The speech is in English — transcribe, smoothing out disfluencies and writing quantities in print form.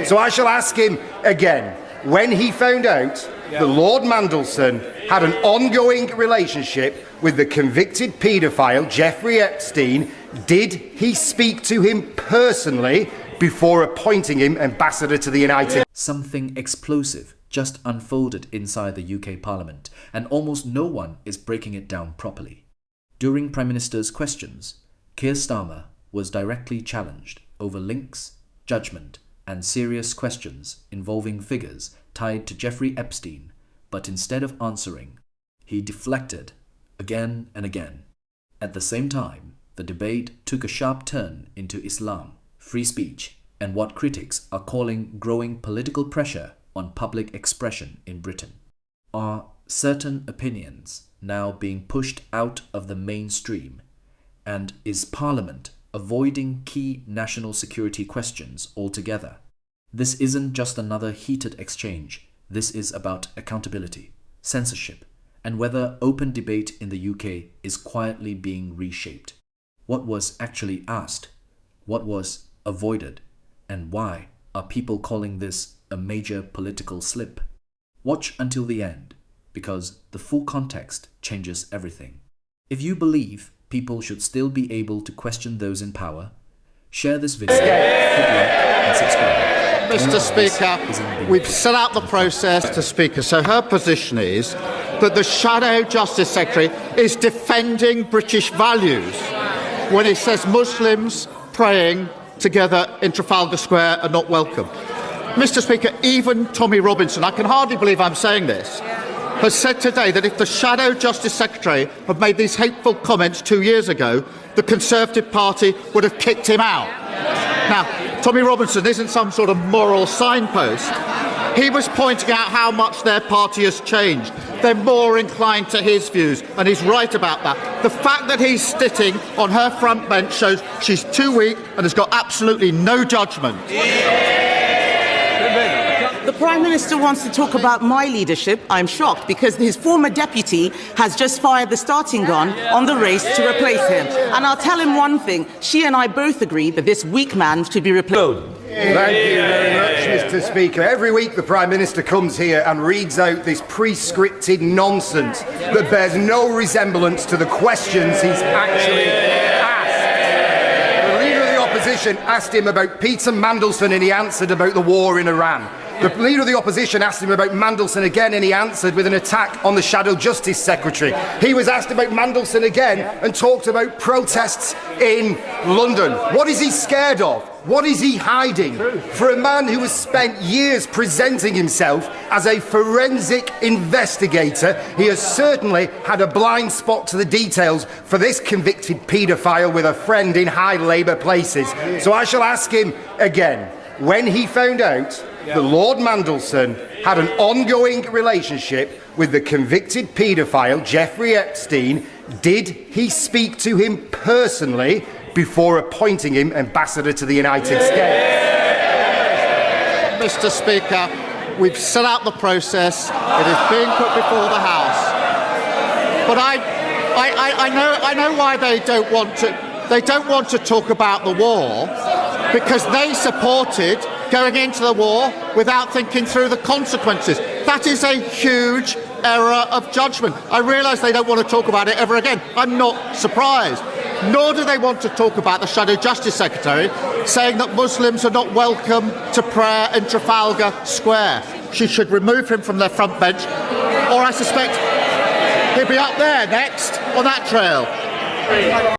So I shall ask him again. When he found out that Lord Mandelson had an ongoing relationship with the convicted paedophile Jeffrey Epstein, did he speak to him personally before appointing him ambassador to the United States? Something explosive just unfolded inside the UK Parliament, and almost no one is breaking it down properly. During Prime Minister's questions, KEIR STARMER was directly challenged over links, judgment, and serious questions involving figures tied to Jeffrey Epstein, but instead of answering, he deflected again and again. At the same time, the debate took a sharp turn into Islam, free speech, and what critics are calling growing political pressure on public expression in Britain. Are certain opinions now being pushed out of the mainstream? And is Parliament avoiding key national security questions altogether? This isn't just another heated exchange. This is about accountability, censorship, and whether open debate in the UK is quietly being reshaped. What was actually asked? What was avoided? And why are people calling this a major political slip? Watch until the end, because the full context changes everything. If you believe people should still be able to question those in power, share this video, hit like and subscribe. Mr. Speaker, we've set out the process. Mr. Speaker, so her position is that the Shadow Justice Secretary is defending British values when he says Muslims praying together in Trafalgar Square are not welcome. Mr. Speaker, even Tommy Robinson, I can hardly believe I'm saying this, has said today that if the Shadow Justice Secretary had made these hateful comments 2 years ago, the Conservative Party would have kicked him out. Now, Tommy Robinson isn't some sort of moral signpost. He was pointing out how much their party has changed. They're more inclined to his views, and he's right about that. The fact that he's sitting on her front bench shows she's too weak and has got absolutely no judgment. The Prime Minister wants to talk about my leadership. I'm shocked because his former deputy has just fired the starting gun on the race to replace him. And I'll tell him one thing. She and I both agree that this weak man should be replaced. Thank you very much, Mr. Speaker. Every week the Prime Minister comes here and reads out this pre-scripted nonsense that bears no resemblance to the questions he's actually asked. The Leader of the Opposition asked him about Peter Mandelson and he answered about the war in Iran. The Leader of the Opposition asked him about Mandelson again and he answered with an attack on the Shadow Justice Secretary. He was asked about Mandelson again and talked about protests in London. What is he scared of? What is he hiding? For a man who has spent years presenting himself as a forensic investigator, he has certainly had a blind spot to the details for this convicted paedophile with a friend in high Labour places. So I shall ask him again. When he found out that Lord Mandelson had an ongoing relationship with the convicted paedophile Jeffrey Epstein, did he speak to him personally before appointing him ambassador to the United States? Mr. Speaker, we've set out the process. It is being put before the House. But I know why they don't want to. They don't want to talk about the war because they supported going into the war without thinking through the consequences. That is a huge error of judgment. I realise they don't want to talk about it ever again. I'm not surprised. Nor do they want to talk about the Shadow Justice Secretary saying that Muslims are not welcome to prayer in Trafalgar Square. She should remove him from their front bench, or I suspect he'll be up there next on that trail.